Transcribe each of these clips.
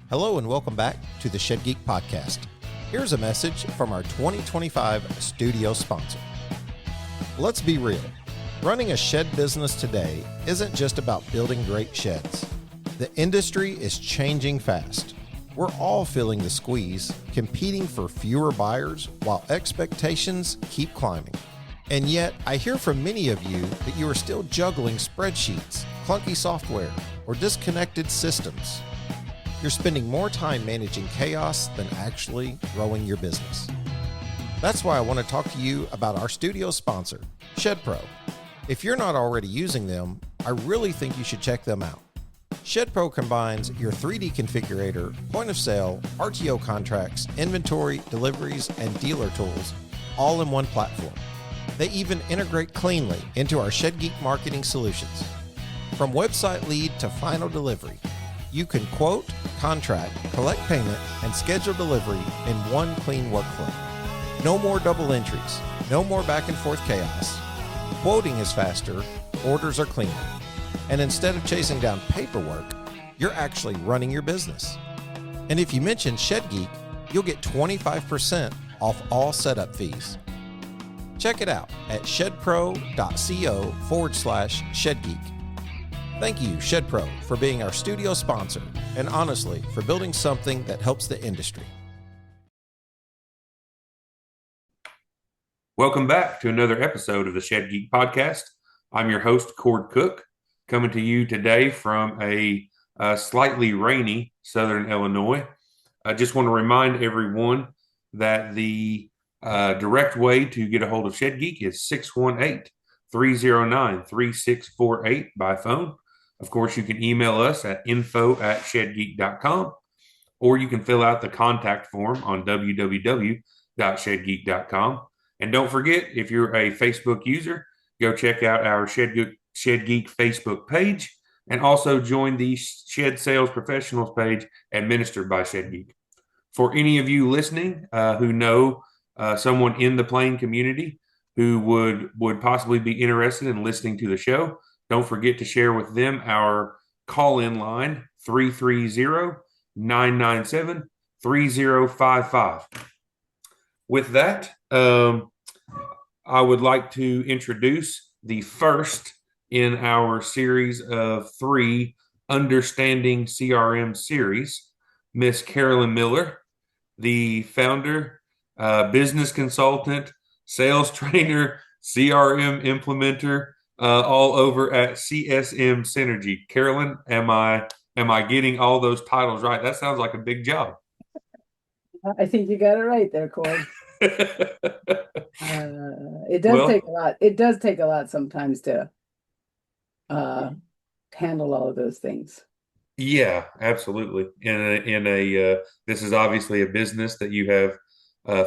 Hello and welcome back to the Shed Geek Podcast. Here's a message from our 2025 studio sponsor. Let's be real. Running a shed business today isn't just about building great sheds. The industry is changing fast. We're all feeling the squeeze, competing for fewer buyers while expectations keep climbing. And yet, I hear from many of you that you are still juggling spreadsheets, clunky software, or disconnected systems. You're spending more time managing chaos than actually growing your business. That's why I want to talk to you about our studio sponsor, ShedPro. If you're not already using them, I really think you should check them out. ShedPro combines your 3D configurator, point of sale, RTO contracts, inventory, deliveries, and dealer tools all in one platform. They even integrate cleanly into our Shed Geek marketing solutions. From website lead to final delivery, you can quote, contract, collect payment, and schedule delivery in one clean workflow. No more double entries, no more back and forth chaos. Quoting is faster, orders are cleaner. And instead of chasing down paperwork, you're actually running your business. And if you mention Shed Geek, you'll get 25% off all setup fees. Check it out at shedpro.co/ShedGeek. Thank you, ShedPro, for being our studio sponsor, and honestly, for building something that helps the industry. Welcome back to another episode of the Shed Geek Podcast. I'm your host, Cord Cook, coming to you today from a slightly rainy Southern Illinois. I just want to remind everyone that the direct way to get a hold of Shed Geek is 618-309-3648 by phone. Of course, you can email us at info@shedgeek.com, or you can fill out the contact form on www.shedgeek.com. And don't forget, if you're a Facebook user, go check out our Shed Geek Facebook page, and also join the Shed Sales Professionals page administered by Shed Geek. For any of you listening who know someone in the plane community who would possibly be interested in listening to the show, don't forget to share with them our call-in line, 330-997-3055. With that, I would like to introduce the first in our series of 3 Understanding CRM series, Miss Carolyn Miller, the founder, business consultant, sales trainer, CRM implementer, all over at CSM Synergy. Carolyn, am I getting all those titles right? That sounds like a big job. I think you got it right there, Corey. It does take a lot. It does take a lot sometimes to handle all of those things. Yeah, absolutely. This is obviously a business that you have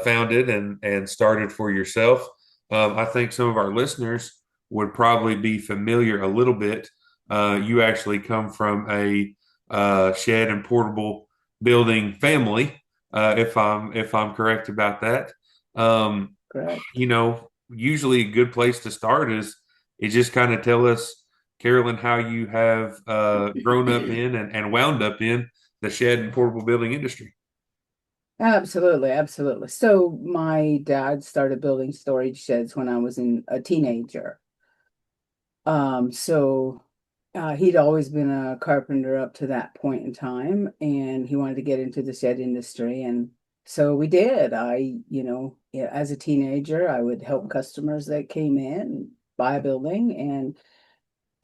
founded and started for yourself. I think some of our listeners would probably be familiar a little bit. You actually come from a shed and portable building family, if I'm correct about that. Correct. Usually a good place to start is just kind of tell us, Carolyn, how you have grown up in and wound up in the shed and portable building industry. Absolutely. So my dad started building storage sheds when I was a teenager. He'd always been a carpenter up to that point in time, and he wanted to get into the shed industry. And so we did. As a teenager, I would help customers that came in, buy a building, and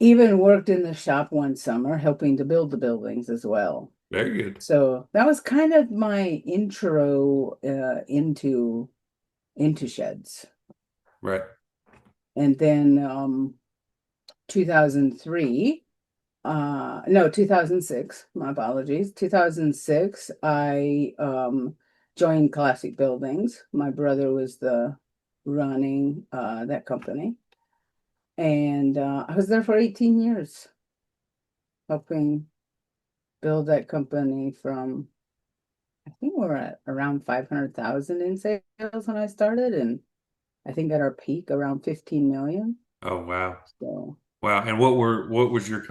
even worked in the shop one summer, helping to build the buildings as well. Very good. So that was kind of my intro into sheds. Right. And then 2006, my apologies. 2006, I joined Classic Buildings. My brother was running that company. And I was there for 18 years, helping build that company from, I think we were at around 500,000 in sales when I started. And I think at our peak around 15 million. Oh, wow. So, wow. And what was your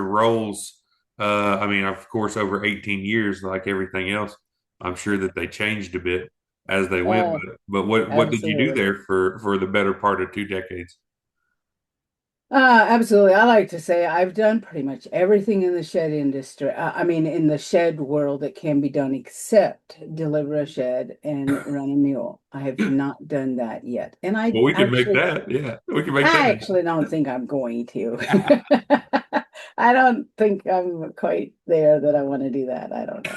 roles I mean, of course, over 18 years, like everything else, I'm sure that they changed a bit as they went. Oh, But what did you do absolutely. there for the better part of 2 decades? Absolutely. I like to say I've done pretty much everything in the shed industry. I mean, in the shed world that can be done except deliver a shed and run a mule. I have not done that yet. And Well, we can make that. Yeah, we can make I that. actually don't think I'm going to. I don't think I'm quite there that I want to do that. I don't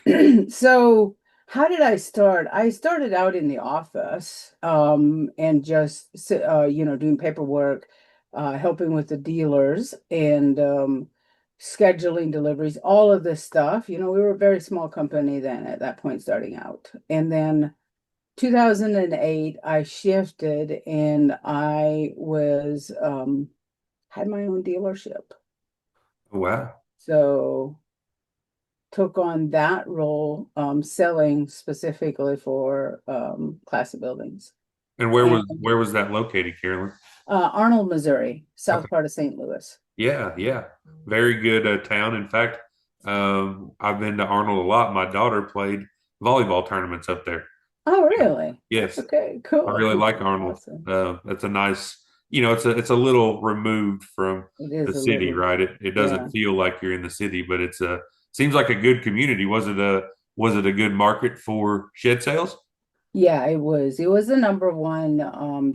know. So how did I start? I started out in the office, and just doing paperwork, helping with the dealers and scheduling deliveries, all of this stuff. You know, we were a very small company then at that point starting out. And then 2008, I shifted and I was had my own dealership. Wow. So took on that role, selling specifically for classic buildings. And And where was that located, Carolyn? Arnold, Missouri, Okay. south part of St. Louis. Yeah, yeah. Very good town. In fact, I've been to Arnold a lot. My daughter played volleyball tournaments up there. Oh, really? Yes, Okay, I cool. really like Arnold. Awesome. That's a nice, it's a little removed from It the is a city, little, right? It yeah. doesn't feel like you're in the city, but seems like a good community. Was it a good market for shed sales? Yeah, it was. It was the number one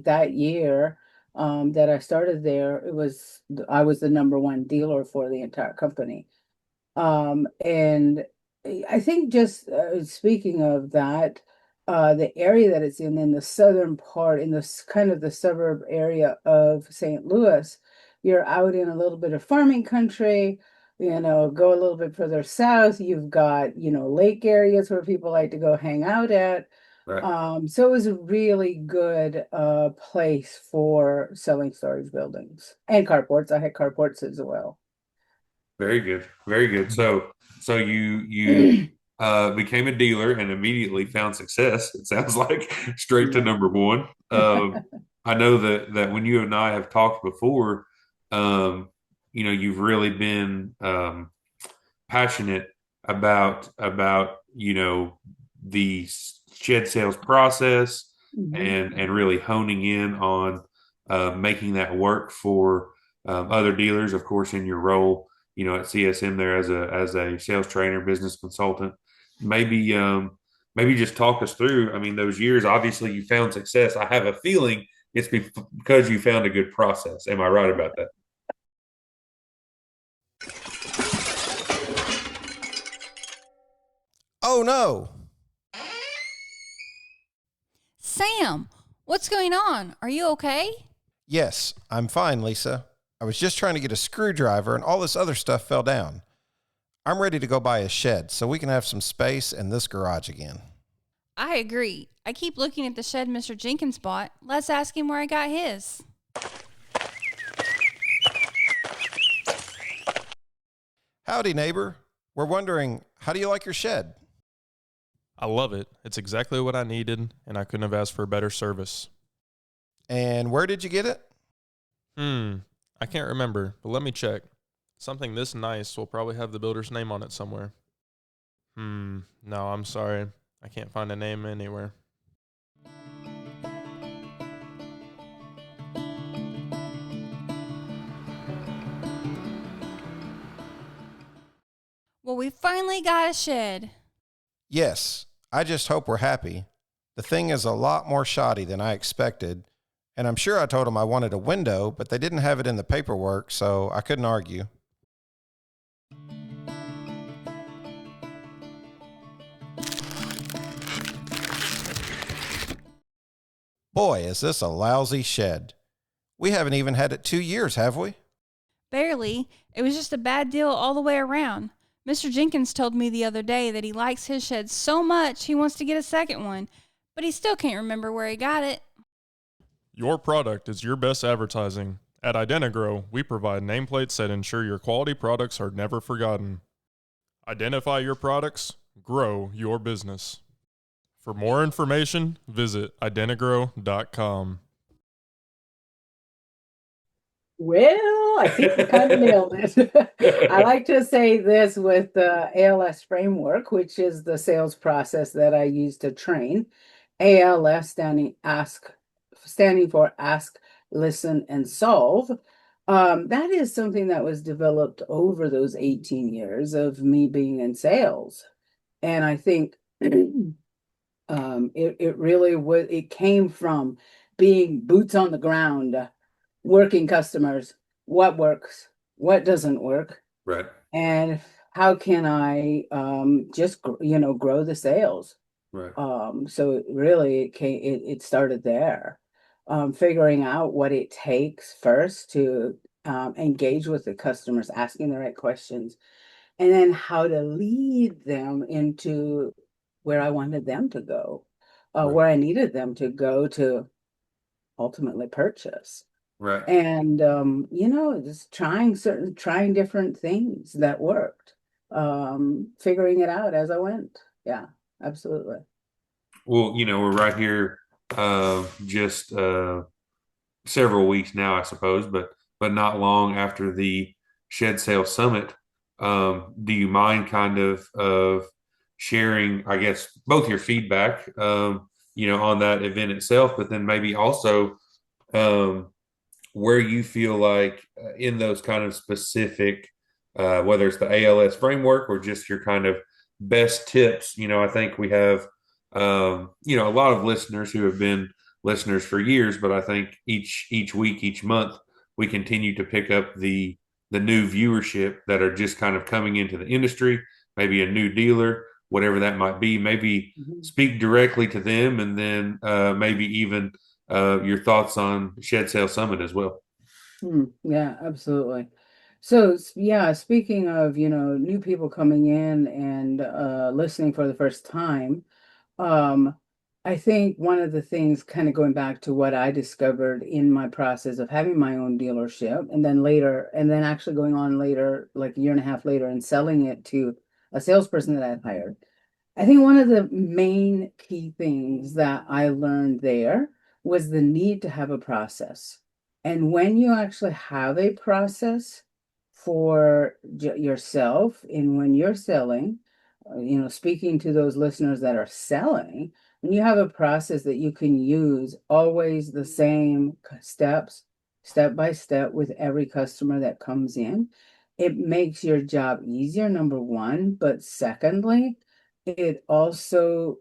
that year that I started there. I was the number one dealer for the entire company. And I think just speaking of that, the area that it's in the southern part, in this kind of the suburb area of St. Louis, you're out in a little bit of farming country. Go a little bit further south, you've got, lake areas where people like to go hang out at. Right. So it was a really good place for selling storage buildings and carports. I had carports as well. Very good. Very good. So you became a dealer and immediately found success. It sounds like straight to Yeah. number one. I know that when you and I have talked before, um, you've really been passionate about the shed sales process Mhm. and really honing in on making that work for other dealers. Of course, in your role, at CSM there as a sales trainer, business consultant, maybe maybe just talk us through. I mean, those years. Obviously, you found success. I have a feeling it's because you found a good process. Am I right about that? Oh no! Sam, what's going on? Are you okay? Yes, I'm fine, Lisa. I was just trying to get a screwdriver and all this other stuff fell down. I'm ready to go buy a shed so we can have some space in this garage again. I agree. I keep looking at the shed Mr. Jenkins bought. Let's ask him where I got his. Howdy, neighbor. We're wondering, how do you like your shed? I love it. It's exactly what I needed, and I couldn't have asked for a better service. And where did you get it? I can't remember, but let me check. Something this nice will probably have the builder's name on it somewhere. No, I'm sorry. I can't find a name anywhere. Well, we finally got a shed. Yes, I just hope we're happy. The thing is a lot more shoddy than I expected, and I'm sure I told them I wanted a window, but they didn't have it in the paperwork, so I couldn't argue. Boy, is this a lousy shed. We haven't even had it 2 years, have we? Barely. It was just a bad deal all the way around. Mr. Jenkins told me the other day that he likes his shed so much he wants to get a second one, but he still can't remember where he got it. Your product is your best advertising. At IdeaRoom, we provide nameplates that ensure your quality products are never forgotten. Identify your products, grow your business. For more information, visit ideagrow.com. Well, I think you kind of nailed it. I like to say this with the ALS framework, which is the sales process that I use to train. ALS standing for ask, listen, and solve. That is something that was developed over those 18 years of me being in sales. And I think it really was, it came from being boots on the ground, working customers, what works, what doesn't work, Right. and how can I just grow the sales. Right. So it started there, figuring out what it takes first to engage with the customers, asking the right questions, and then how to lead them into where I wanted them to go, Right. where I needed them to go to ultimately purchase. Right. And just trying different things that worked, figuring it out as I went. Yeah, absolutely. Well, we're right here, just several weeks now, I suppose, but not long after the Shed Sale Summit. Do you mind kind of sharing, I guess, both your feedback, on that event itself, but then maybe also um, where you feel like in those kind of specific, whether it's the ALS framework or just your kind of best tips. I think we have, a lot of listeners who have been listeners for years, but I think each week, each month, we continue to pick up the new viewership that are just kind of coming into the industry, maybe a new dealer, whatever that might be. Maybe Mhm. speak directly to them, and then maybe even your thoughts on Shed Sale Summit as well. Yeah, absolutely. So, yeah, speaking of, new people coming in and listening for the first time, um, I think one of the things, kind of going back to what I discovered in my process of having my own dealership, and then actually going on later, like a year and a half later, and selling it to a salesperson that I had hired. I think one of the main key things that I learned there was the need to have a process. And when you actually have a process for yourself, and when you're selling, speaking to those listeners that are selling, when you have a process that you can use, always the same steps, step by step, with every customer that comes in, it makes your job easier, number one. But secondly, it also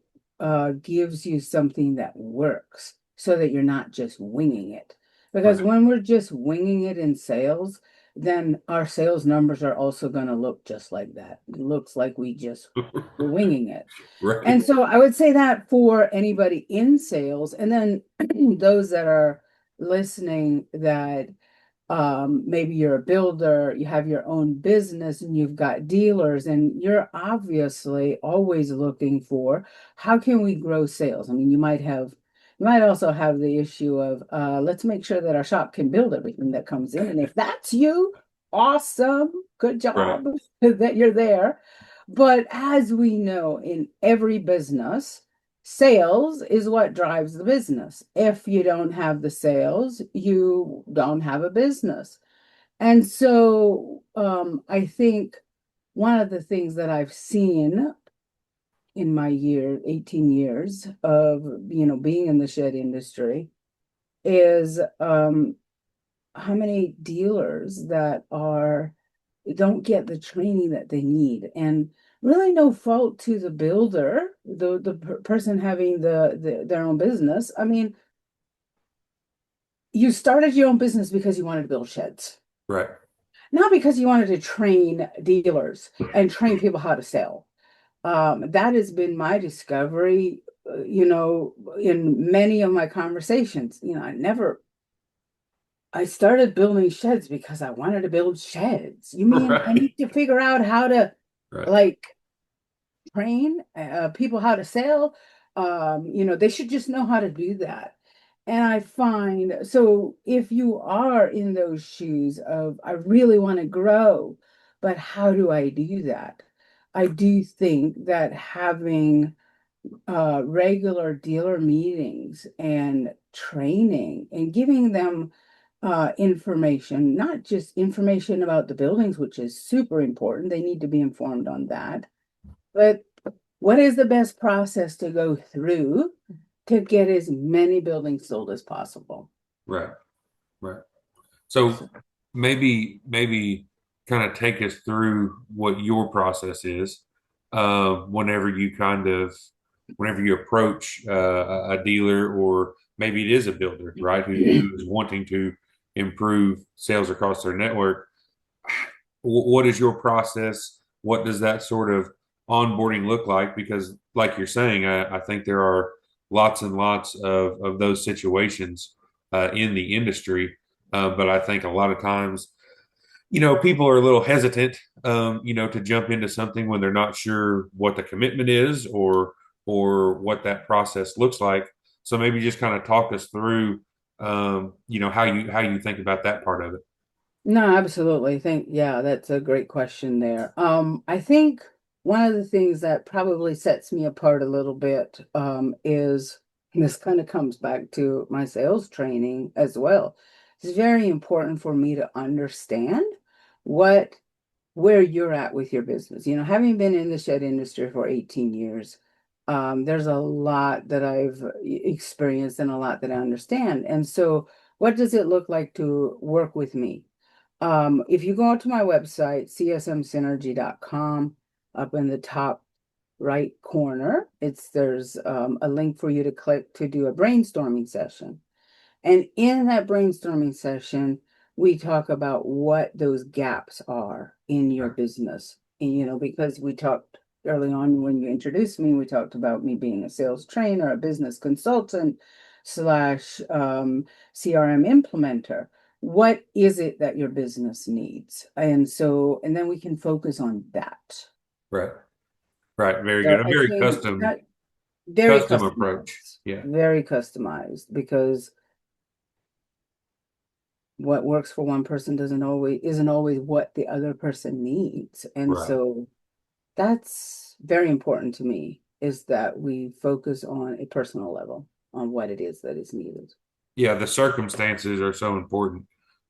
gives you something that works so that you're not just winging it. Because Right. when we're just winging it in sales, then our sales numbers are also going to look just like that. It looks like we just were winging it. Right. And so I would say that for anybody in sales, and then those that are listening, that maybe you're a builder, you have your own business, and you've got dealers, and you're obviously always looking for, how can we grow sales? I mean, you might also have the issue of, let's make sure that our shop can build everything that comes in. And if that's you, awesome, good Right. job that you're there. But as we know, in every business, sales is what drives the business. If you don't have the sales, you don't have a business. And so I think one of the things that I've seen in my 18 years of, being in the shed industry, is how many dealers that don't get the training that they need. And really no fault to the builder, the person having their own business. I mean, you started your own business because you wanted to build sheds, Right. not because you wanted to train dealers and train people how to sell. That has been my discovery, in many of my conversations. I started building sheds because I wanted to build sheds. You mean I Right. need to figure out how to, Right. like, train people how to sell? They should just know how to do that. And I find, so if you are in those shoes of, I really want to grow, but how do I do that? I do think that having regular dealer meetings and training and giving them information, not just information about the buildings, which is super important. They need to be informed on that. But what is the best process to go through to get as many buildings sold as possible? Right. So maybe kind of take us through what your process is whenever you approach a dealer, or maybe it is a builder, right, who is wanting to improve sales across their network. What is your process? What does that sort of onboarding look like? Because like you're saying, I think there are lots and lots of those situations in the industry. But I think a lot of times, people are a little hesitant, to jump into something when they're not sure what the commitment is, or what that process looks like. So maybe just kind of talk us through, how you think about that part of it. No, absolutely. Yeah, that's a great question there. I think one of the things that probably sets me apart a little bit, is, and this kind of comes back to my sales training as well. It's very important for me to understand where you're at with your business. Having been in the shed industry for 18 years, there's a lot that I've experienced and a lot that I understand. And so what does it look like to work with me? If you go to my website, csmsynergy.com, up in the top right corner, there's a link for you to click to do a brainstorming session. And in that brainstorming session, we talk about what those gaps are in your business. And, because we talked early on when you introduced me, we talked about me being a sales trainer, a business consultant / CRM implementer. What is it that your business needs? And then we can focus on that. Right. Very So good. A I very think custom that very custom customized. approach. Yeah. Very customized, because what works for one person isn't always what the other person needs. And Right. so that's very important to me, is that we focus on a personal level on what it is that is needed. Yeah, the circumstances are so important,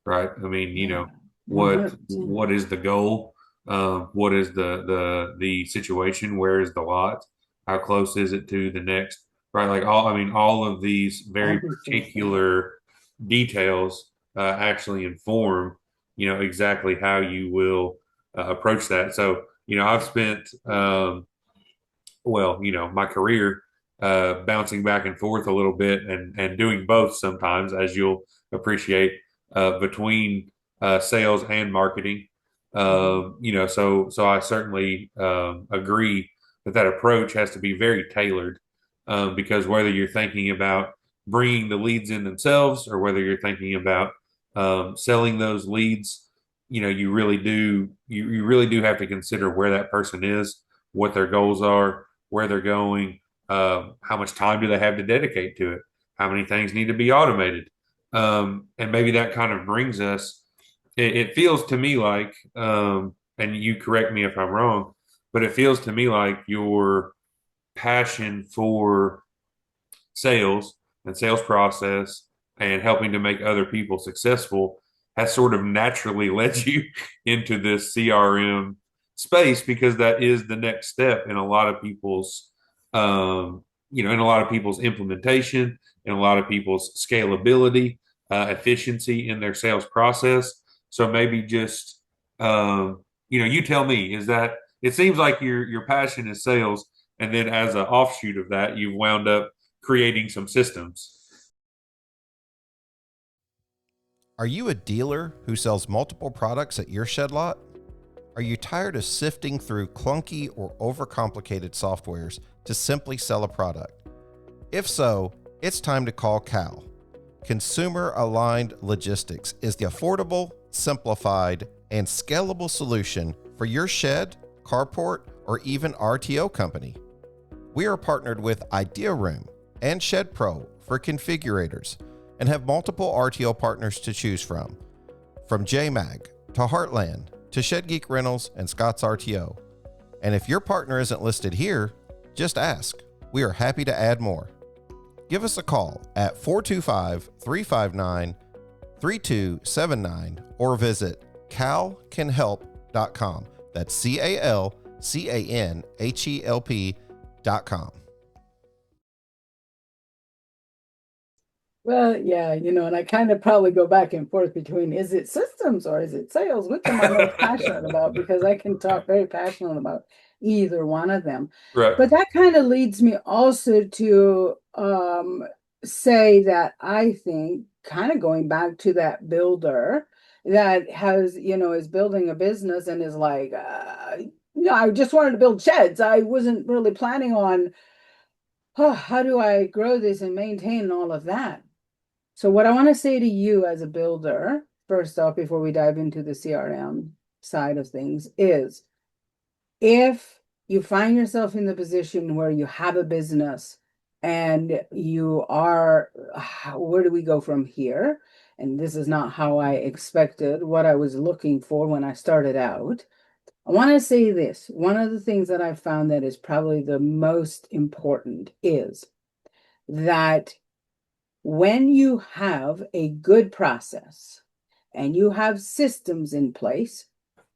right? I mean, Yeah, what 100%. what is the goal? What is the situation? Where is the lot? How close is it to the next? Right, like all of these very particular details actually inform, exactly how you will approach that. So, I've spent my career bouncing back and forth a little bit, and doing both sometimes, as you'll appreciate, between sales and marketing. So I certainly agree that approach has to be very tailored, because whether you're thinking about bringing the leads in themselves, or whether you're thinking about selling those leads, you really do have to consider where that person is, what their goals are, where they're going, how much time do they have to dedicate to it, how many things need to be automated. And maybe that kind of brings us, it feels to me like, and you correct me if I'm wrong, but it feels to me like your passion for sales and sales process and helping to make other people successful has sort of naturally led you into this CRM space, because that is the next step in a lot of people's implementation, in a lot of people's scalability, efficiency in their sales process. So maybe just you tell me, is that, it seems like your passion is sales, and then as an offshoot of that, you've wound up creating some systems. Are you a dealer who sells multiple products at your shed lot? Are you tired of sifting through clunky or overcomplicated softwares to simply sell a product? If so, it's time to call Cal. Consumer Aligned Logistics is the affordable, simplified, and scalable solution for your shed, carport, or even RTO company. We are partnered with IdeaRoom and Shed Pro for configurators, and have multiple RTO partners to choose from JMag to Heartland to Shed Geek Rentals and Scott's RTO. And if your partner isn't listed here, just ask. We are happy to add more. Give us a call at 425-359-3600 3279 or visit calcanhelp.com. That's CALCANHELP.com. Well, yeah, and I kind of probably go back and forth between, is it systems or is it sales? Which am I most passionate about? Because I can talk very passionate about either one of them. Right. But that kind of leads me also to say that I think, kind of going back to that builder that has, is building a business and is like, I just wanted to build sheds. I wasn't really planning on, how do I grow this and maintain all of that? So what I want to say to you as a builder, first off, before we dive into the CRM side of things, is if you find yourself in the position where you have a business and you are, where do we go from here? And this is not how I expected, what I was looking for when I started out. I want to say this. One of the things that I found that is probably the most important is that when you have a good process and you have systems in place,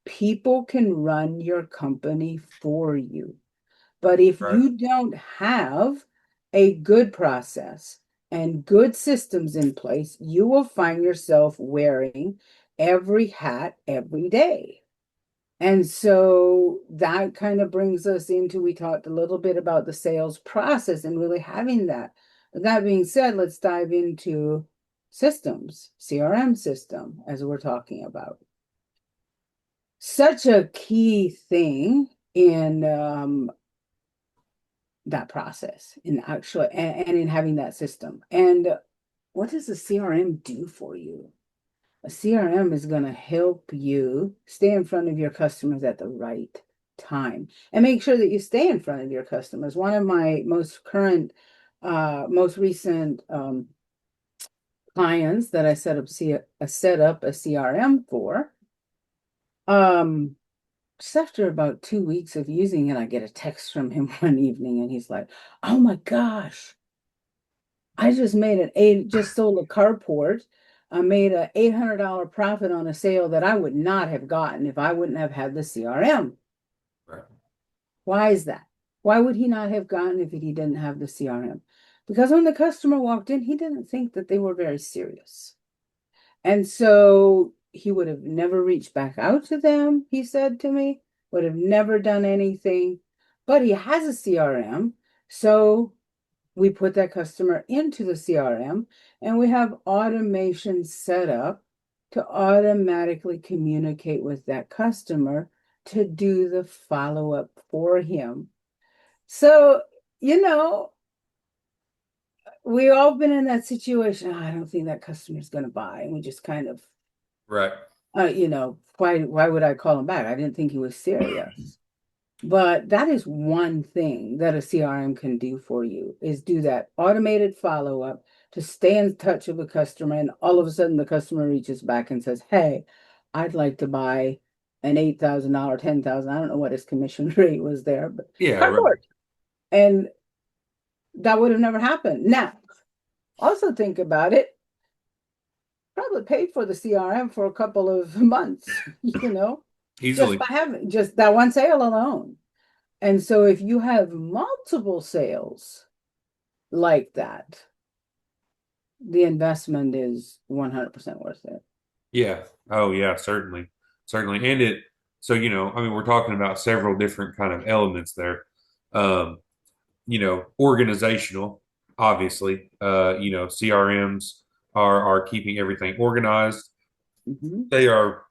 people can run your company for you. But if you don't have a good process and good systems in place, you will find yourself wearing every hat every day. And so that kind of brings us into, we talked a little bit about the sales process and really having that. But that being said, let's dive into systems, CRM system, as we're talking about. Such a key thing in that process, in actually, and in having that system. And what does a CRM do for you? A CRM is going to help you stay in front of your customers at the right time and make sure that you stay in front of your customers. One of my most recent clients that I set up a CRM for, just after about 2 weeks of using it, I get a text from him one evening and he's like, "Oh my gosh, I just sold a carport. I made a $800 profit on a sale that I would not have gotten if I wouldn't have had the CRM." Right. Why is that? Why would he not have gotten if he didn't have the CRM? Because when the customer walked in, he didn't think that they were very serious. And so he would have never reached back out to them, he said to me, would have never done anything, but he has a CRM. So we put that customer into the CRM and we have automation set up to automatically communicate with that customer to do the follow-up for him. So, we all been in that situation. "Oh, I don't think that customer's going to buy." And we just kind of, Right. why would I call him back? I didn't think he was serious. But that is one thing that a CRM can do for you, is do that automated follow-up to stay in touch with a customer. And all of a sudden the customer reaches back and says, "Hey, I'd like to buy an $8,000, $10,000. I don't know what his commission rate was there, but Yeah. carport." Right. And that would have never happened. Now, also think about it. Probably paid for the CRM for a couple of months, Easily. just by having just that one sale alone. And so if you have multiple sales like that, the investment is 100% worth it. Yeah. Oh, yeah. Certainly. Certainly. And we're talking about several different kind of elements there. Organizational, obviously. CRMs are keeping everything organized. Mm-hmm. They are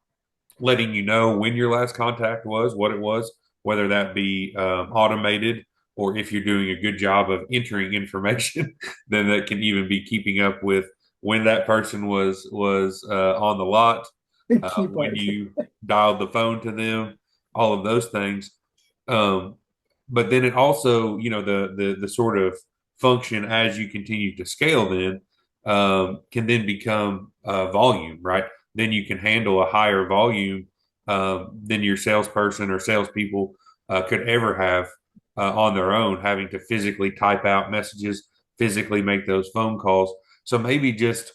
letting you know when your last contact was, what it was, whether that be automated, or if you're doing a good job of entering information, then that can even be keeping up with when that person was on the lot, when you dialed the phone to them, all of those things. But then it also, the sort of function as you continue to scale then can then become volume, right? Then you can handle a higher volume than your salesperson or salespeople could ever have on their own, having to physically type out messages, physically make those phone calls. So maybe just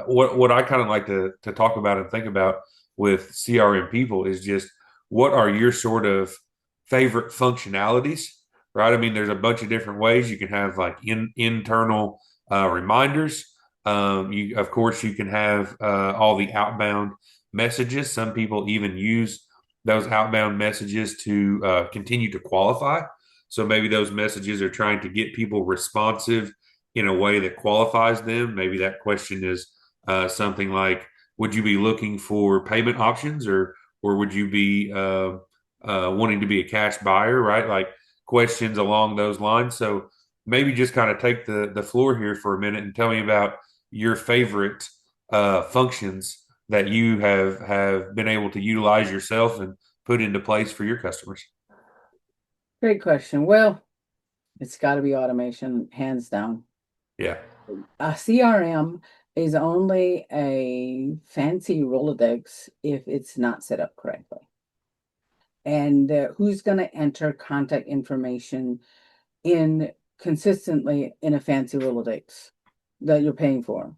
what I kind of like to talk about and think about with CRM people is just what are your sort of favorite functionalities, right? I mean, there's a bunch of different ways you can have like internal reminders. You, of course, you can have all the outbound messages. Some people even use those outbound messages to continue to qualify. So maybe those messages are trying to get people responsive in a way that qualifies them. Maybe that question is something like, "Would you be looking for payment options, or would you be wanting to be a cash buyer?" Right, like questions along those lines. So maybe just kind of take the floor here for a minute and tell me about your favorite functions that you have been able to utilize yourself and put into place for your customers. Great question. Well, it's got to be automation, hands down. Yeah. A CRM is only a fancy Rolodex if it's not set up correctly. And who's going to enter contact information in consistently in a fancy Rolodex that you're paying for?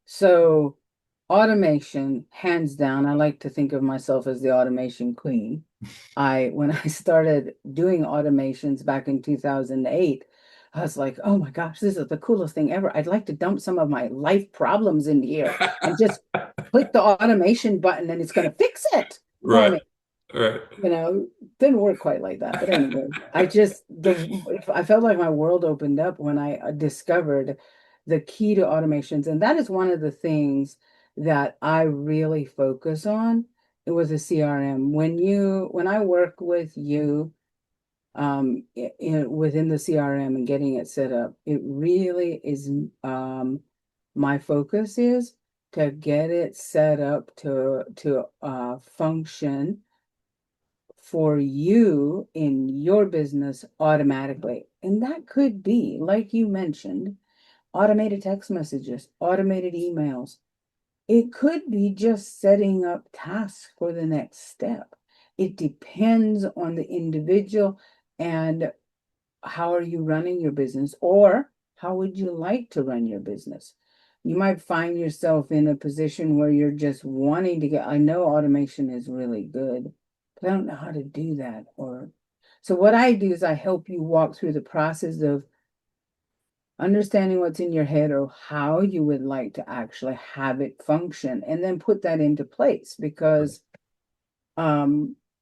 So automation, hands down, I like to think of myself as the automation queen. When I started doing automations back in 2008, I was like, oh my gosh, this is the coolest thing ever. I'd like to dump some of my life problems in here and just click the automation button and it's going to fix it for Right. me. Right. Didn't work quite like that. But anyway, I felt like my world opened up when I discovered the key to automations. And that is one of the things that I really focus on with a CRM. When I work with you within the CRM and getting it set up, it really is my focus is to get it set up to function for you in your business automatically. And that could be, like you mentioned, automated text messages, automated emails. It could be just setting up tasks for the next step. It depends on the individual and how are you running your business, or how would you like to run your business? You might find yourself in a position where you're just wanting to I know automation is really good, but I don't know how to do that. So what I do is I help you walk through the process of understanding what's in your head or how you would like to actually have it function, and then put that into place. Because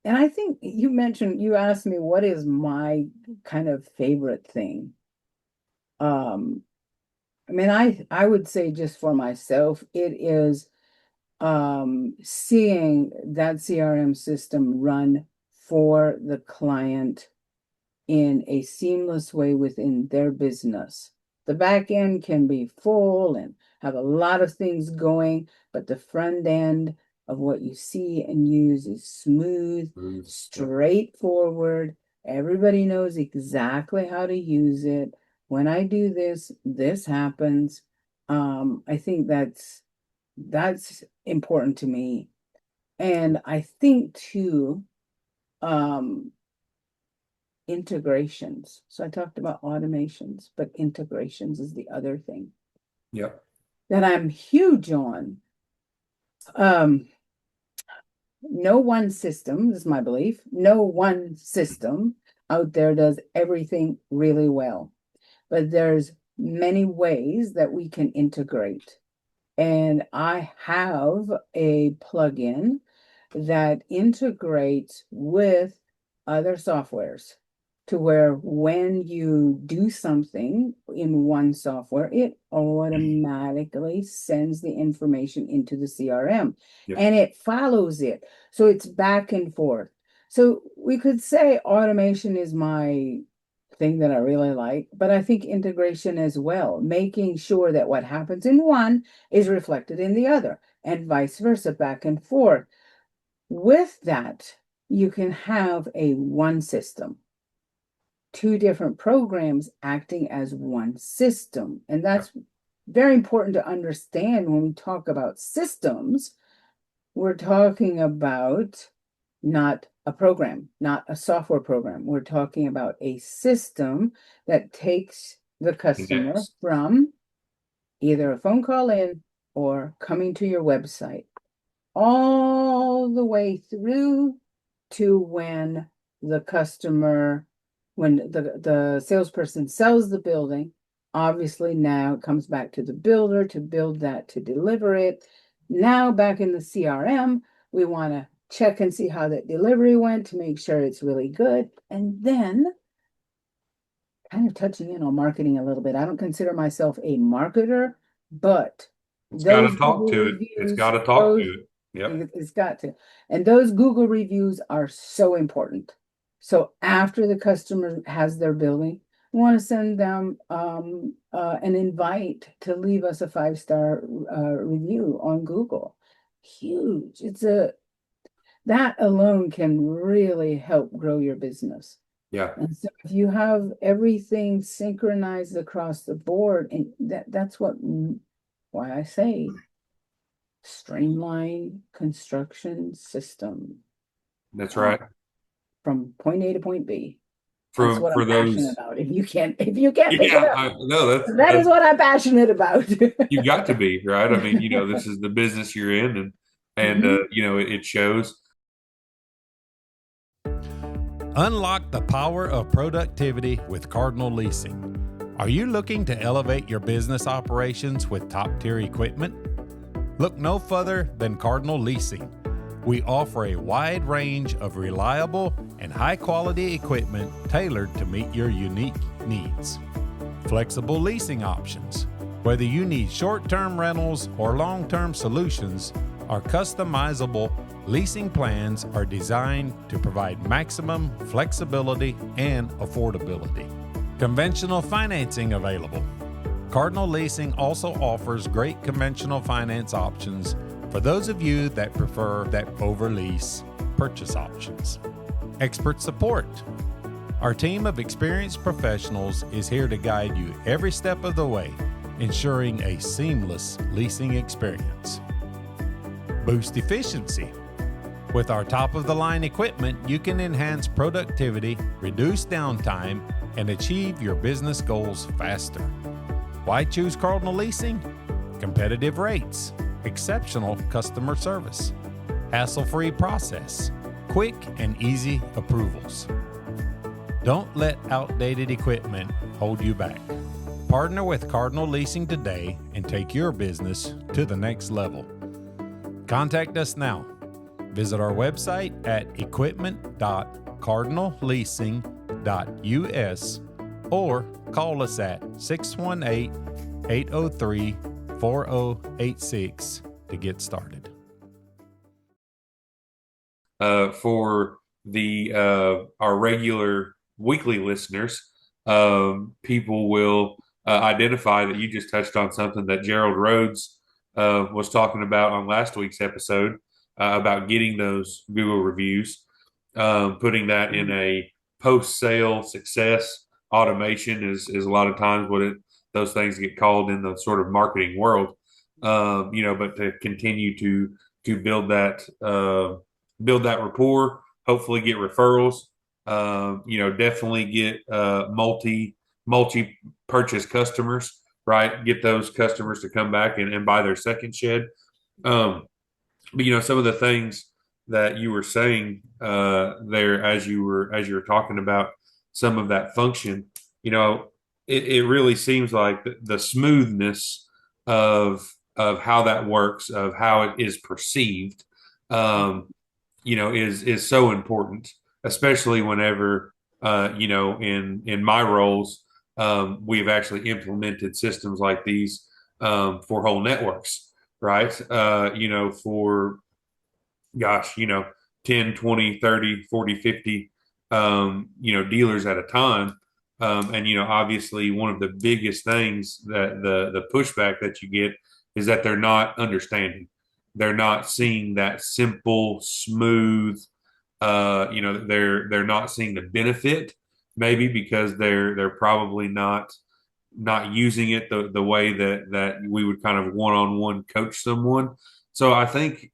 and I think you asked me what is my kind of favorite thing. I mean, I would say, just for myself, it is seeing that CRM system run for the client in a seamless way within their business. The back end can be full and have a lot of things going, but the front end of what you see and use is smooth, straightforward. Everybody knows exactly how to use it. When I do this, this happens. I think that's important to me. And I think too, integrations. So I talked about automations, but integrations is the other thing. Yep. That I'm huge on. No one system, this is my belief, no one system out there does everything really well. But there's many ways that we can integrate. And I have a plugin that integrates with other softwares, to where when you do something in one software, it automatically sends the information into the CRM. Yep. And it follows it. So it's back and forth. So we could say automation is my thing that I really like, but I think integration as well, making sure that what happens in one is reflected in the other, and vice versa, back and forth. With that, you can have a one system, two different programs acting as one system. And that's very important to understand. When we talk about systems, we're talking about not a program, not a software program. We're talking about a system that takes the customer from either a phone call in or coming to your website, all the way through to when the salesperson sells the building. Obviously, now it comes back to the builder to build that, to deliver it. Now back in the CRM, we want to check and see how that delivery went to make sure it's really good. And then kind of touching in on marketing a little bit. I don't consider myself a marketer, but It's got to those talk Google to it. It's reviews, got to talk those, to it. Yep. it's got to. And those Google reviews are so important. So after the customer has their building, we want to send them an invite to leave us a 5-star review on Google. Huge. That alone can really help grow your business. Yeah. And so if you have everything synchronized across the board, and that's why I say streamline construction system. That's right. From point A to point B. That's what For I'm those, passionate about. If you can't pick it up, no, that is what I'm passionate about. you got to be, right? I mean, this is the business you're in, and it shows. Unlock the power of productivity with Cardinal Leasing. Are you looking to elevate your business operations with top-tier equipment? Look no further than Cardinal Leasing. We offer a wide range of reliable and high-quality equipment tailored to meet your unique needs. Flexible leasing options. Whether you need short-term rentals or long-term solutions, our customizable leasing plans are designed to provide maximum flexibility and affordability. Conventional financing available. Cardinal Leasing also offers great conventional finance options for those of you that prefer that over-lease purchase options. Expert support. Our team of experienced professionals is here to guide you every step of the way, ensuring a seamless leasing experience. Boost efficiency. With our top-of-the-line equipment, you can enhance productivity, reduce downtime, and achieve your business goals faster. Why choose Cardinal Leasing? Competitive rates, exceptional customer service, hassle-free process, quick and easy approvals. Don't let outdated equipment hold you back. Partner with Cardinal Leasing today and take your business to the next level. Contact us now. Visit our website at equipment.cardinalleasing.us or call us at 618-803-4086 to get started. For our regular weekly listeners, people will identify that you just touched on something that Gerald Rhodes was talking about on last week's episode about getting those Google reviews, putting that in a post-sale success automation is a lot of times what those things get called in the sort of marketing world. But to continue to build that rapport, hopefully get referrals, definitely get multi purchase customers, right? Get those customers to come back and buy their second shed. But some of the things that you were saying there as you were talking about some of that function, it really seems like the smoothness of how that works, of how it is perceived, is so important, especially whenever in my roles we've actually implemented systems like these for whole networks. Right. For 10, 20, 30, 40, 50, dealers at a time. And obviously one of the biggest things that the pushback that you get is that they're not understanding. They're not seeing that simple, smooth, they're not seeing the benefit, maybe because they're probably not using it the way that we would kind of one-on-one coach someone. So I think,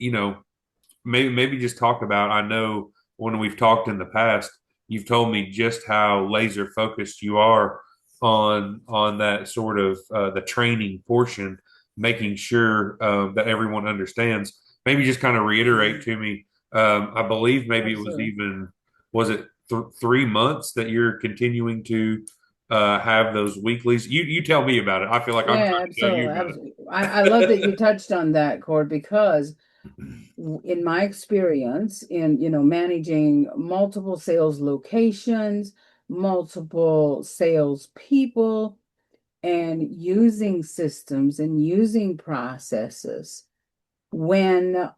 maybe just talk about, I know when we've talked in the past, you've told me just how laser focused you are on that sort of the training portion making sure that everyone understands. Maybe just kind of reiterate to me. I believe maybe it was Absolutely. even, was it 3 months that you're continuing to have those weeklies? You tell me about it. I feel like I'm Yeah, trying to tell you absolutely. about it. Absolutely. I love that you touched on that, Cord, because in my experience in, managing multiple sales locations, multiple sales people, and using systems and using processes, when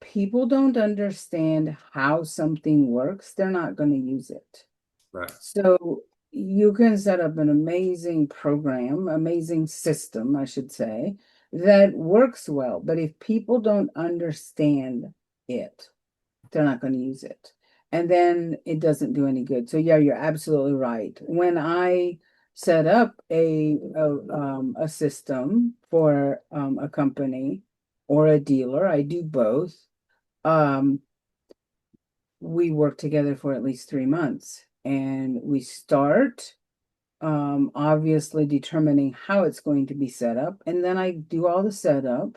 people don't understand how something works, they're not going to use it. Right. So you can set up an amazing program, amazing system, I should say, that works well. But if people don't understand it, they're not going to use it. And then it doesn't do any good. So yeah, you're absolutely right. When I set up a system for a company or a dealer, I do both. Um, we work together for at least 3 months, and we start obviously determining how it's going to be set up, and then I do all the setup,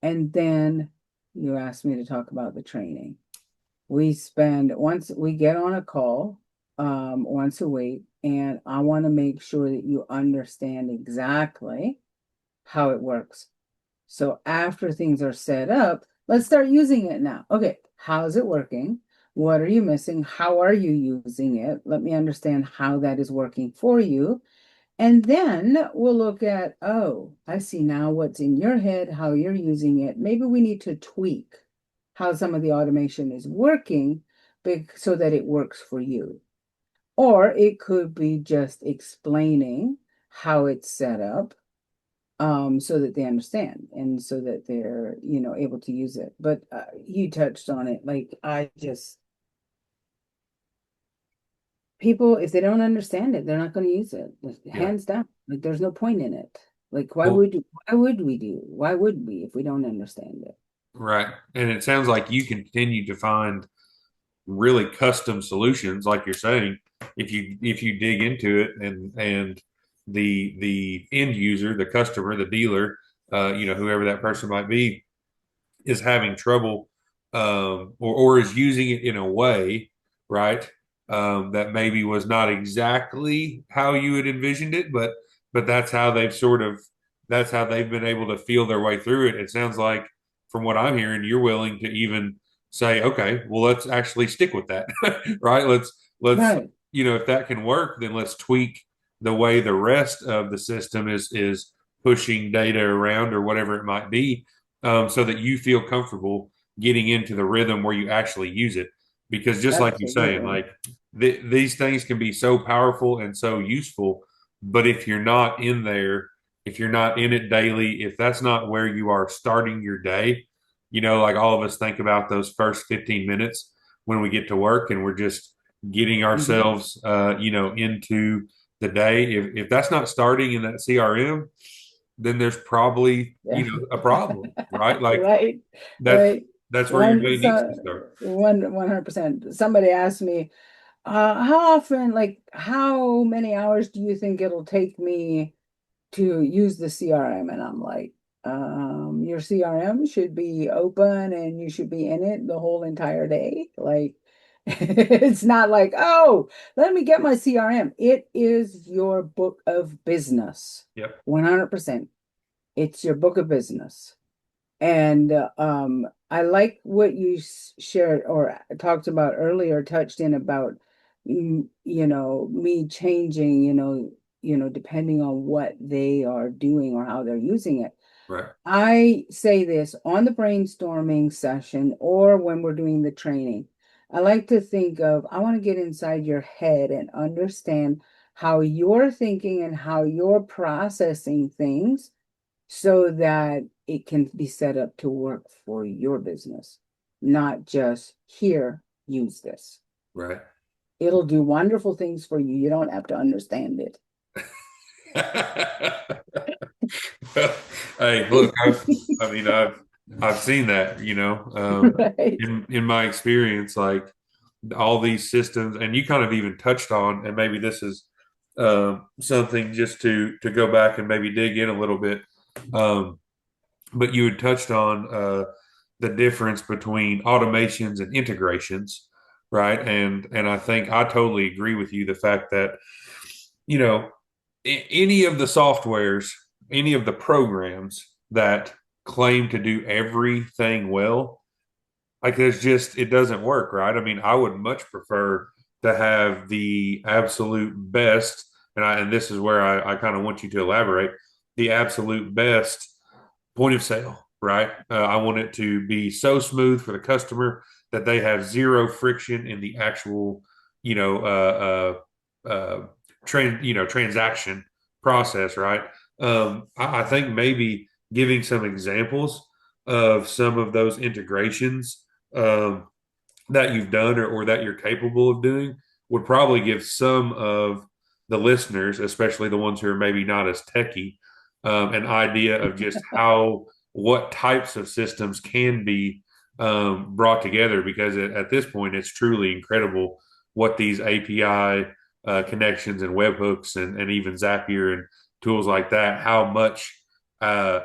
and then you asked me to talk about the training. Once we get on a call once a week, and I want to make sure that you understand exactly how it works. So after things are set up, let's start using it now. Okay, how's it working? What are you missing? How are you using it? Let me understand how that is working for you. And then we'll look at, oh, I see now what's in your head, how you're using it. Maybe we need to tweak how some of the automation is working so that it works for you. Or it could be just explaining how it's set up so that they understand and so that they're, able to use it. But you touched on it. Like, people, if they don't understand it, they're not going to use it. Yeah. Hands down. Like, there's no point in it. Like, Well, why would we if we don't understand it? right. And it sounds like you continue to find really custom solutions, like you're saying, if you dig into it, and the end user, the customer, the dealer, whoever that person might be, is having trouble, or is using it in a way, right, that maybe was not exactly how you had envisioned it, but that's how they've been able to feel their way through it. It sounds like, from what I'm hearing, you're willing to even say, okay, well, let's actually stick with that, right? Let's Right. if that can work, then let's tweak the way the rest of the system is pushing data around, or whatever it might be, so that you feel comfortable getting into the rhythm where you actually use it. Because just like you're saying, Absolutely. like these things can be so powerful and so useful, but if you're not in there, if you're not in it daily, if that's not where you are starting your day, like all of us think about those first 15 minutes when we get to work, and we're just getting Mhm. ourselves, into the day. If that's not starting in that CRM, then there's probably, Yeah. a problem, right? Like Right. that's Right. that's where your One, day needs to so start. 100%. Somebody asked me, how often, like, how many hours do you think it'll take me to use the CRM? And I'm like, your CRM should be open and you should be in it the whole entire day. Like, it's not like, oh, let me get my CRM. It is your book of business. Yep. 100%. It's your book of business. And I like what you shared or talked about earlier, touched in about, me changing, depending on what they are doing or how they're using it. Right. I say this on the brainstorming session or when we're doing the training. I like to think of, I want to get inside your head and understand how you're thinking and how you're processing things so that it can be set up to work for your business, not just here, use this. Right. It'll do wonderful things for you. You don't have to understand it. Hey, look, I've seen that, Right. in my experience, like all these systems, and you kind of even touched on, and maybe this is something just to go back and maybe dig in a little bit. But you had touched on the difference between automations and integrations, right? And I think I totally agree with you. The fact that, you know, any of the softwares, any of the programs that claim to do everything well, like there's just, it doesn't work, right? I mean, I would much prefer to have the absolute best, and this is where I kind of want you to elaborate, the absolute best point of sale, right? I want it to be so smooth for the customer that they have zero friction in the actual, you know, transaction process, right? I think maybe giving some examples of some of those integrations that you've done or that you're capable of doing would probably give some of the listeners, especially the ones who are maybe not as techy, an idea of just what types of systems can be brought together. Because at this point, it's truly incredible what these API connections and webhooks and even Zapier and tools like that, how much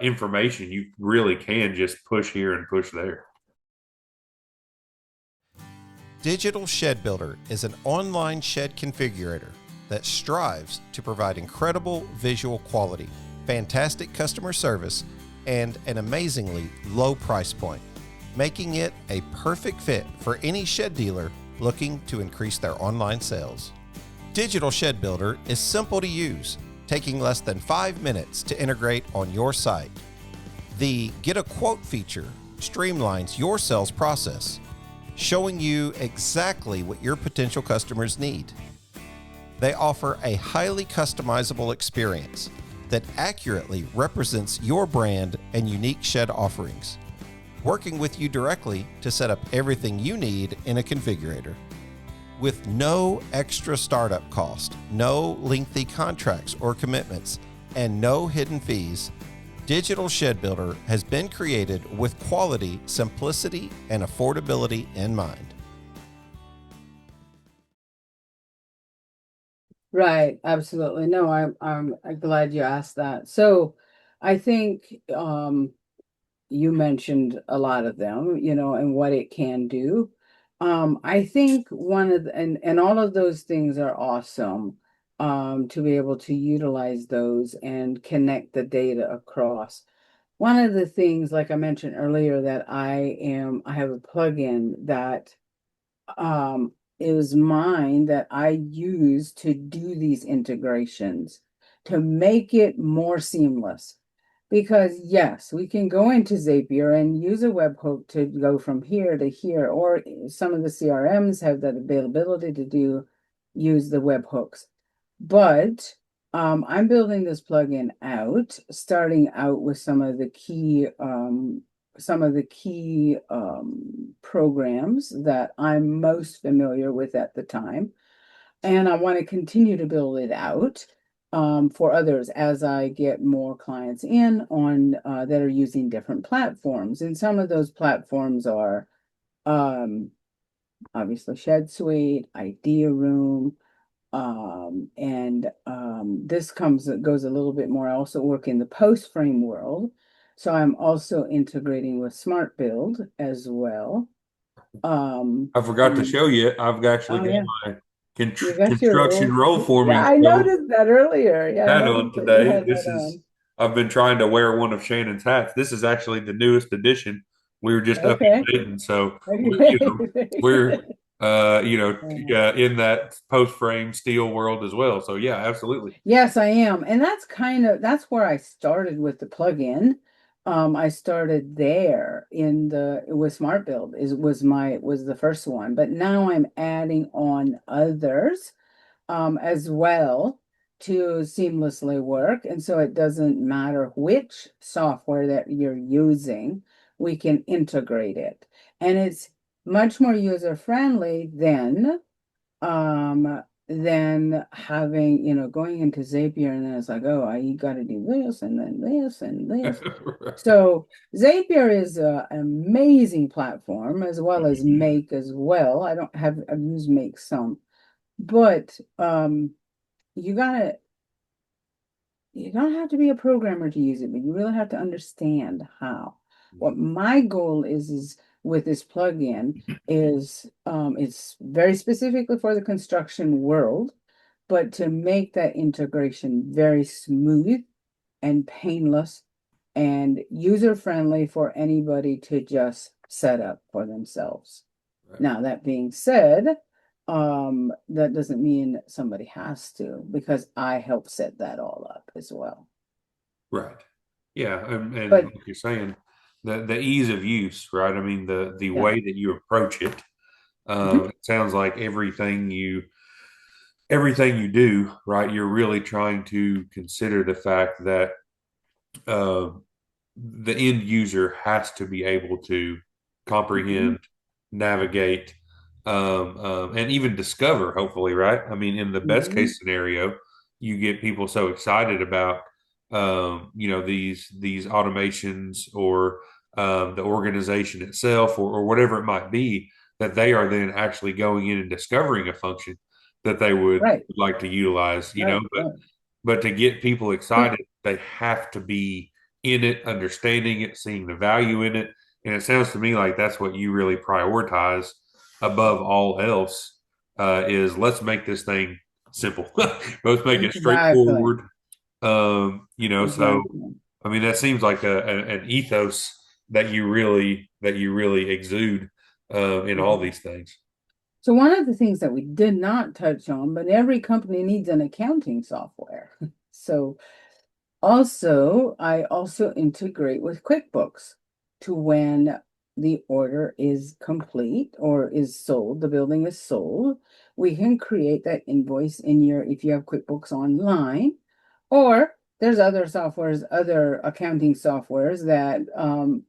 information you really can just push here and push there. Digital Shed Builder is an online shed configurator that strives to provide incredible visual quality, fantastic customer service, and an amazingly low price point, making it a perfect fit for any shed dealer looking to increase their online sales. Digital Shed Builder is simple to use, taking less than 5 minutes to integrate on your site. The Get a Quote feature streamlines your sales process, showing you exactly what your potential customers need. They offer a highly customizable experience that accurately represents your brand and unique shed offerings, working with you directly to set up everything you need in a configurator. With no extra startup cost, no lengthy contracts or commitments, and no hidden fees, Digital Shed Builder has been created with quality, simplicity, and affordability in mind. Right, absolutely. No, I'm glad you asked that. So I think you mentioned a lot of them, and what it can do. I think one of the, and all of those things are awesome, to be able to utilize those and connect the data across. One of the things, like I mentioned earlier, that I have a plugin that is mine that I use to do these integrations to make it more seamless. Because yes, we can go into Zapier and use a webhook to go from here to here, or some of the CRMs have that availability to use the webhooks. But I'm building this plugin out, starting out with some of the key programs that I'm most familiar with at the time. And I want to continue to build it out for others as I get more clients in on that are using different platforms. And some of those platforms are obviously Shed Suite, IdeaRoom, and this goes a little bit more. I also work in the post frame world, so I'm also integrating with Smart Build as well. I forgot to show you. I've actually got Yeah, my you got your construction roll yeah, forming I noticed that earlier. Yeah, I hat on noticed that you today. had that on. I've been trying to wear one of Shannon's hats. This is actually the newest edition. We were just Okay. updating, so we're Okay. in that post frame steel world as well. So yeah, absolutely. Yes, I am. And that's where I started with the plugin. I started there with Smart Build was the first one, but now I'm adding on others as well to seamlessly work. And so it doesn't matter which software that you're using, we can integrate it. And it's much more user friendly than having, going into Zapier and then it's like, oh, I got to do this and then this and this. Right. So Zapier is an amazing platform, as well as Make as well. I've used Make some, but you gotta you don't have to be a programmer to use it, but you really have to understand how. What my goal is with this plugin is it's very specifically for the construction world, but to make that integration very smooth and painless and user friendly for anybody to just set up for themselves. Right. Now, that being said, that doesn't mean somebody has to, because I help set that all up as well. Right. Yeah, and But like you're saying, the ease of use, right? I mean, the yeah. way that you approach it. Mhm. It sounds like everything you do, right? You're really trying to consider the fact that uh, the end user has to be able to comprehend, navigate, and even discover, hopefully, right? I mean, in the best Mhm. case scenario, you get people so excited about, these automations or the organization itself or whatever it might be, that they are then actually going in and discovering a function that they would Right, like to utilize, right, right. but to get people excited, they have to be in it, understanding it, seeing the value in it. And it sounds to me like that's what you really prioritize above all else, is let's make this thing simple. Let's make it Exactly, straightforward. So exactly. I mean that seems like an ethos that you really exude in all Mhm. these things. So one of the things that we did not touch on, but every company needs an accounting software. So I also integrate with QuickBooks to when the order is complete or is sold, the building is sold, we can create that invoice in if you have QuickBooks Online, or there's other softwares, other accounting softwares that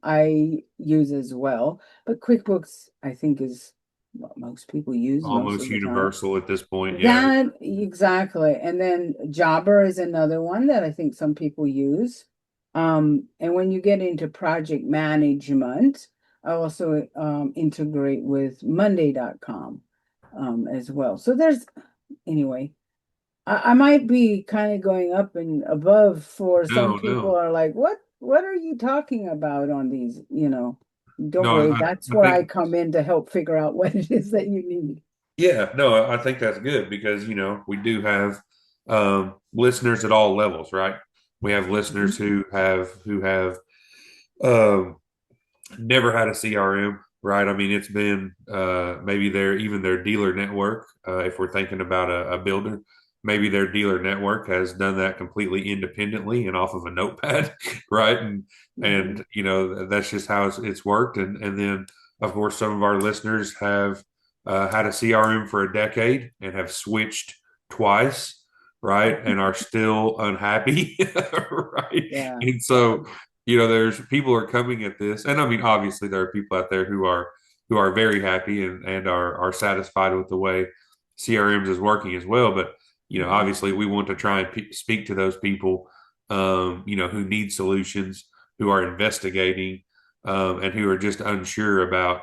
I use as well. But QuickBooks, I think, is what most people use most Almost of the time. universal at this point. Yeah. That exactly. And then Jobber is another one that I think some people use. And when you get into project management, I also integrate with Monday.com as well. So anyway, I might be kind of going up and above for some No, people no. are like, what are you talking about on these, Don't No, worry, that's I where I think come in to help figure out what it is that you need. yeah, no, I think that's good because we do have listeners at all levels, right? We have listeners Mhm. who have um, never had a CRM, right? I mean, it's been maybe their dealer network. If we're thinking about a builder, maybe their dealer network has done that completely independently and off of a notepad, right? And Mhm. that's just how it's worked. And then of course some of our listeners have had a CRM for a decade and have switched twice. Right. And are still unhappy. Right. Yeah. And so there's people are coming at this, and I mean, obviously, there are people out there who are very happy and are satisfied with the way CRMs is working as well. But Mhm. obviously, we want to try and speak to those people, who need solutions, who are investigating, and who are just unsure about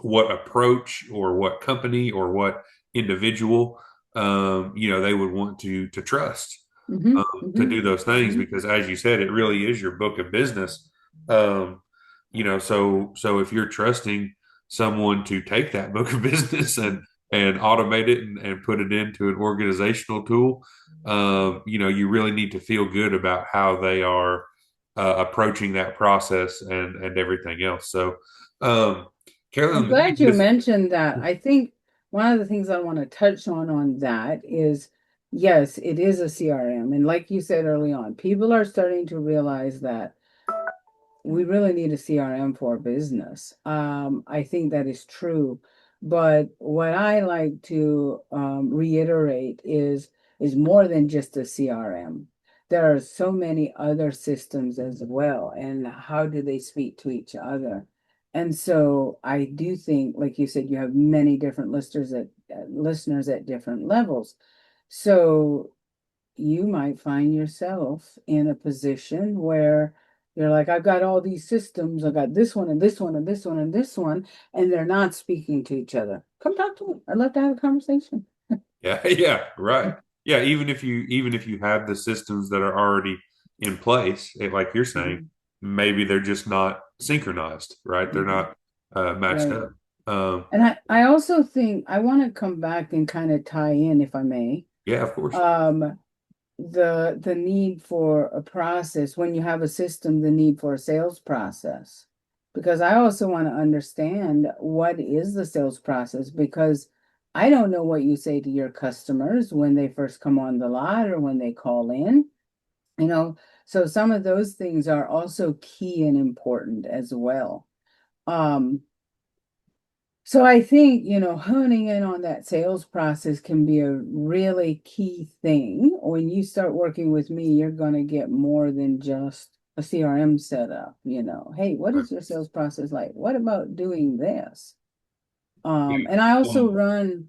what approach or what company or what individual, they would want to trust Mhm. to Mhm. do those things Mhm. because as you said it really is your book of business. So if you're trusting someone to take that book of business and automate it and put it into an organizational tool, you really need to feel good about how they are approaching that process and everything else. So um I'm Carolyn, let me glad you just mentioned that. I think one of the things I want to touch on that is, yes, it is a CRM. And like you said early on, people are starting to realize that we really need a CRM for business. I think that is true. But what I like to reiterate is more than just a CRM. There are so many other systems as well, and how do they speak to each other? And so I do think, like you said, you have many different listeners at different levels. So you might find yourself in a position where you're like, I've got all these systems, I've got this one and this one and this one and this one, and they're not speaking to each other. Come talk to me. I'd love to have a conversation. yeah, yeah, right. Yeah, even if you have the systems that are already in place, like you're saying, Mhm, maybe they're just not synchronized, right? They're mhm. not matched Right. up. Um, And I also think I want to come back and kind of tie in, if I may, yeah, of course. um, the need for a process when you have a system, the need for a sales process. Because I also want to understand what is the sales process, because I don't know what you say to your customers when they first come on the lot or when they call in, you know. So some of those things are also key and important as well. Um, so I think, honing in on that sales process can be a really key thing. When you start working with me, you're going to get more than just a CRM setup, Hey, what Right. is your sales process like? What about doing this? Yeah. And Um,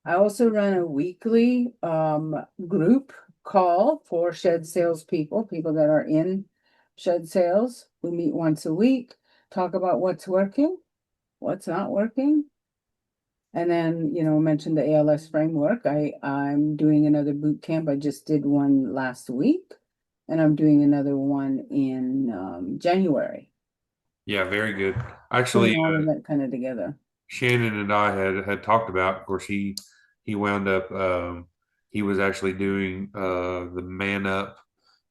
I also run a weekly group call for shed salespeople, people that are in shed sales. We meet once a week, talk about what's working, what's not working, and then, mentioned the ALS framework. I'm doing another boot camp. I just did one last week, and I'm doing another one in January. yeah, very good. Actually, Putting all of that kind of together. Shannon and I had talked about. Of course, he wound up. He was actually doing the Man Up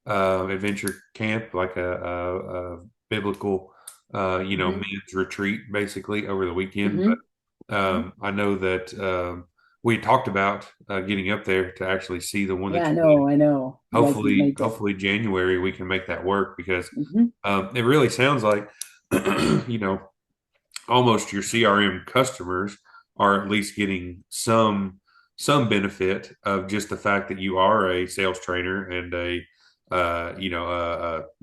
adventure camp, like a biblical, Hmm. men's retreat, basically over the weekend. Hmm. But Hmm. I know that we talked about getting up there to actually see the one Yeah, that I you did. know, I know. You guys can make it. Hopefully January we can make that work because Hmm. it really sounds like you know almost your CRM customers are at least getting some benefit of just the fact that you are a sales trainer and a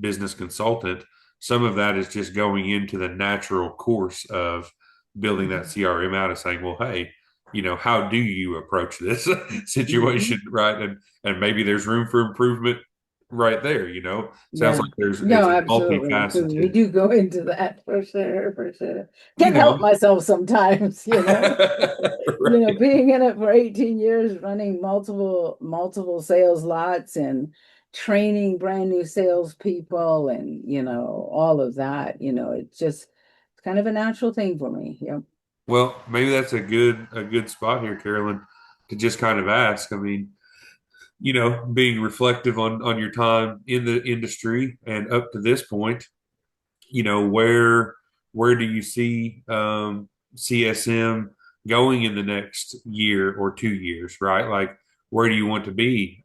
business consultant. Some of that is just going into the natural course of building that CRM out and saying, well, hey, how do you approach this Hmm. situation, right? And maybe there's room for improvement right there. Sounds Yeah. like there's No, it's absolutely. Because we multifaceted. do go into that for sure, for sure. Can't help myself sometimes, Right. being in it for 18 years, running multiple sales lots and training brand new salespeople and, all of that, it's kind of a natural thing for me. Yep. Well, maybe that's a good spot here, Carolyn, to just kind of ask. I mean, being reflective on your time in the industry and up to this point, where do you see CSM going in the next year or 2 years, right? Like, where do you want to be?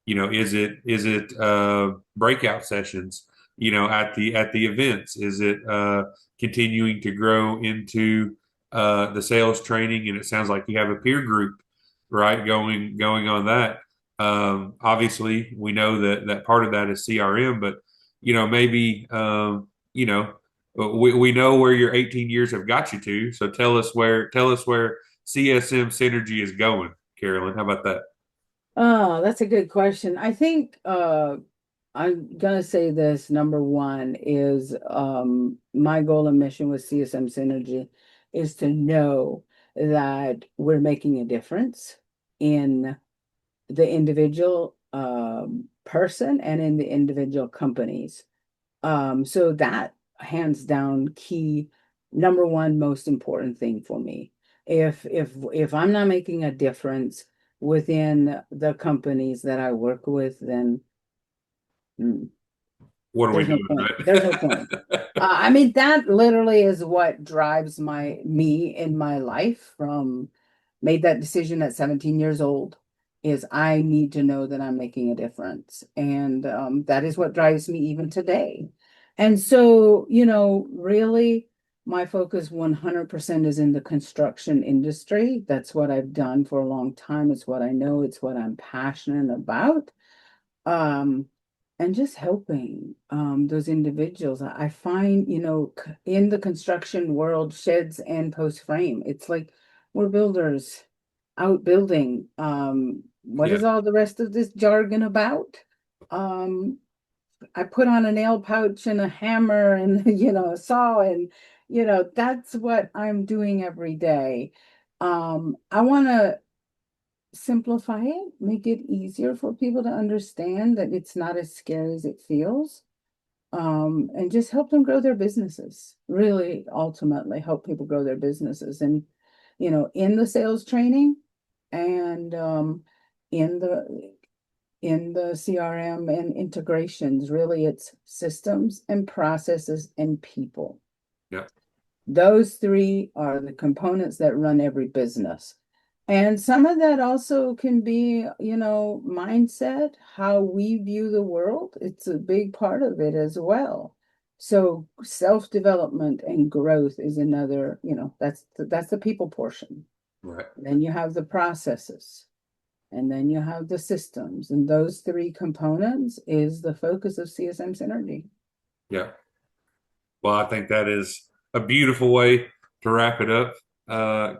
Is it breakout sessions? At the events, is it continuing to grow into the sales training? And it sounds like you have a peer group, right? Going on that. Obviously, we know that part of that is CRM, but maybe we know where your 18 years have got you to. So tell us where CSM synergy is going, Carolyn. How about that? Oh, that's a good question. I think I'm gonna say this. Number one is my goal and mission with CSM Synergy is to know that we're making a difference in the individual person and in the individual companies. So that hands down key, number one, most important thing for me. If I'm not making a difference within the companies that I work with, then mm, What are we there's no doing, point. There's no point. right? I mean, that literally is what drives me in my life. From made that decision at 17 years old, is I need to know that I'm making a difference, and that is what drives me even today. And so, really, my focus 100% is in the construction industry. That's what I've done for a long time. It's what I know. It's what I'm passionate about. Um, and just helping those individuals. I find, in the construction world, sheds and post frame, it's like we're builders out building. What Yeah. is all the rest of this jargon about? Um, I put on a nail pouch and a hammer and, a saw, and, that's what I'm doing every day. I want to simplify it, make it easier for people to understand that it's not as scary as it feels. And just help them grow their businesses, really ultimately help people grow their businesses. And, in the sales training and in the CRM and integrations, really it's systems and processes and people. Yeah. Those three are the components that run every business. And some of that also can be, mindset, how we view the world. It's a big part of it as well. So self-development and growth is another, that's the people portion. Right. Then you have the processes, and then you have the systems. And those three components is the focus of CSM Synergy. Yeah. Well, I think that is a beautiful way to wrap it up.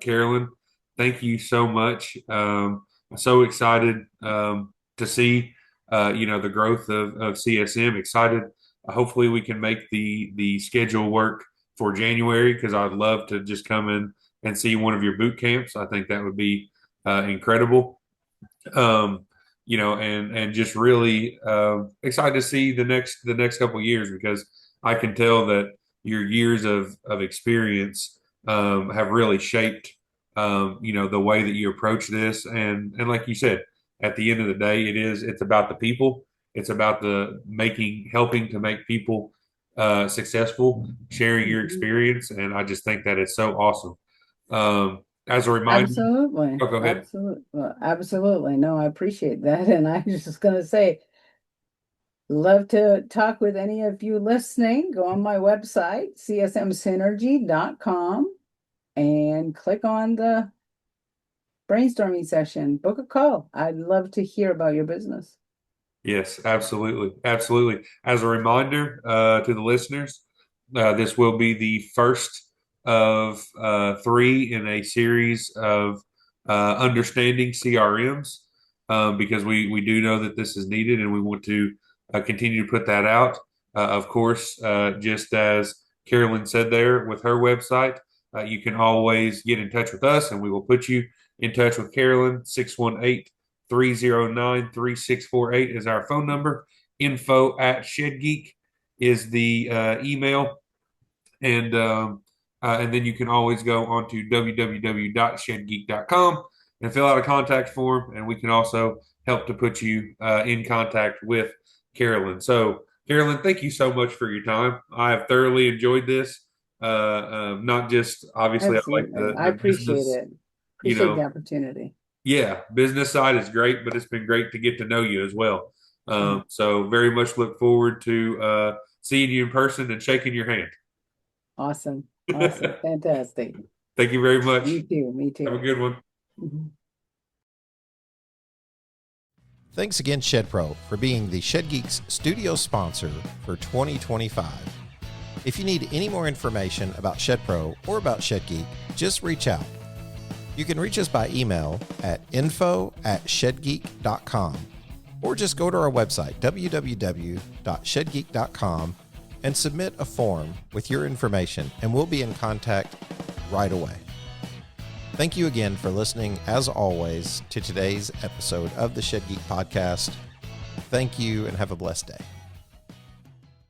Carolyn, thank you so much. I'm so excited to see, the growth of CSM. Excited. Hopefully we can make the schedule work for January, because I'd love to just come in and see one of your boot camps. I think that would be incredible. And just really excited to see the next couple of years, because I can tell that your years of experience have really shaped the way that you approach this. And like you said, at the end of the day, it's about the people. It's about helping to make people successful, sharing your experience. And I just think that it's so awesome. As a reminder, Absolutely. go ahead. Absolutely. No, I appreciate that. And I was just going to say, love to talk with any of you listening. Go on my website, csmsynergy.com, and click on the brainstorming session. Book a call. I'd love to hear about your business. Yes, absolutely. Absolutely. As a reminder to the listeners, this will be the first of 3 in a series of understanding CRMs, because we do know that this is needed, and we want to continue to put that out. Of course, just as Carolyn said there with her website, you can always get in touch with us, and we will put you in touch with Carolyn. 618-309-3648 is our phone number. info@shedgeek is the email. And then you can always go onto www.shedgeek.com and fill out a contact form, and we can also help to put you in contact with Carolyn. So, Carolyn, thank you so much for your time. I have thoroughly enjoyed this. Not just obviously, Absolutely. I appreciate it. Appreciate the opportunity. Yeah, business side is great, but it's been great to get to know you as well. So very much look forward to seeing you in person and shaking your hand. Awesome. Fantastic. Thank you very much. Me too. Have a good one. Mm-hmm. Thanks again, ShedPro, for being the Shed Geeks studio sponsor for 2025. If you need any more information about ShedPro or about ShedGeek, just reach out. You can reach us by email at info@shedgeek.com, or just go to our website, www.shedgeek.com, and submit a form with your information, and we'll be in contact right away. Thank you again for listening, as always, to today's episode of the Shed Geek Podcast. Thank you, and have a blessed day.